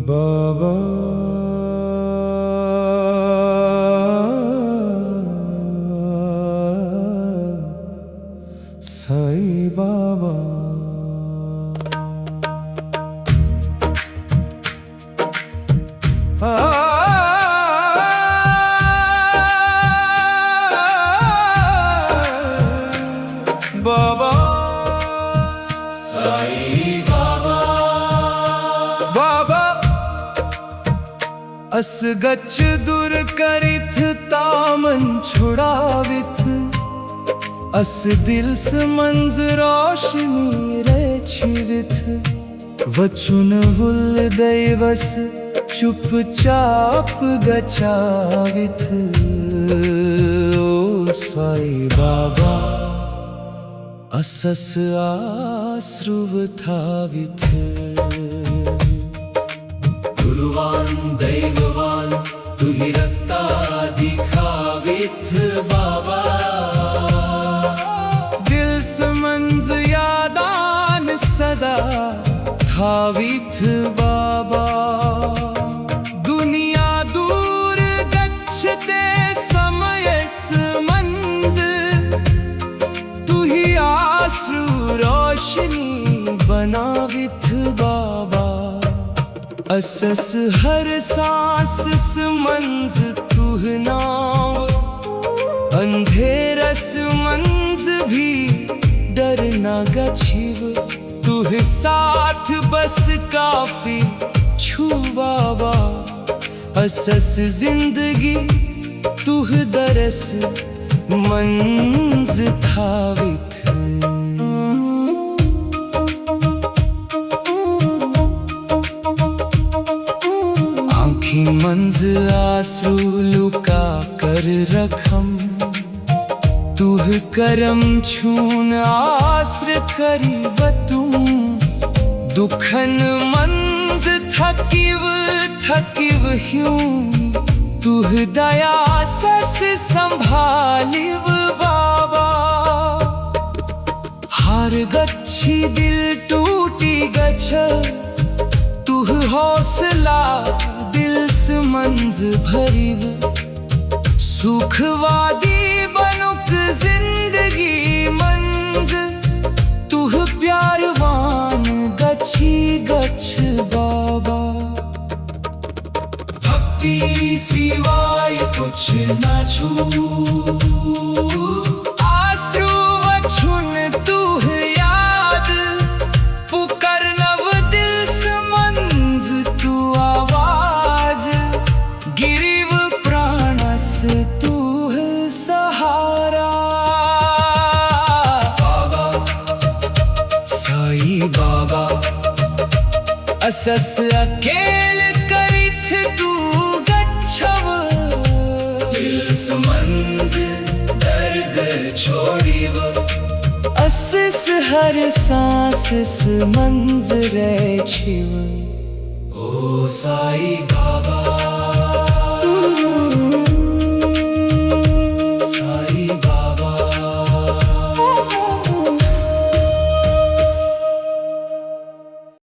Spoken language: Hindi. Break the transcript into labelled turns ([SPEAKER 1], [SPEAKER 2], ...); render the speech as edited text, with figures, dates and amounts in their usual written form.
[SPEAKER 1] बाबा साईं बाबा बाबा
[SPEAKER 2] साईं बाबा
[SPEAKER 1] बाबा अस गच्छ दूर करिथ तामन छुड़ाविथ अस दिल से मंज रोशनी रे छिविथ वचुन वुल दैवस चुपचाप गचाविथ ओ साईं बाबा असस आश्रुव थाविथ
[SPEAKER 2] गुरुवान दैववान तू ही रस्ता दिखाविथ बाबा
[SPEAKER 1] दिल से मंज यादान सदा थाविथ बाबा दुनिया दूर गच्छते समयस मंज तू ही आश्रु रोशनी बनाविथ बाबा असस हर सांस मंज तुह नाव अंधेरस मंज भी डर न गछिव तुह साथ बस काफी छू बाबा असस जिंदगी तुह दरस मंज थाविथ आँखी मंज आंसू लुका कर रखम तुह करम छून आश्र करी तुम दुखन मंज थकिव ह्यूं तुह दया सस संभालिव बाबा हार गच्छी दिल टूटी गछ तुह हौसला दिल से मंज भरिव सुखवादी बनुक जिंदगी मंज तुह प्यारवान गच्छी गच्छ बाबा भक्ति सिवाय कुछ न छू आश्रु वछुन तुह याद पुकर नव दिल से मंज तू आवाज गिरिव प्राणस तुह सहारा
[SPEAKER 2] बाबा
[SPEAKER 1] साईं बाबा असस अकेल करिथ तू गच्छव
[SPEAKER 2] दिल से मंज दर्द छोड़िव
[SPEAKER 1] असस हर सांस मंज रे छिव
[SPEAKER 2] ओ साईं बाबा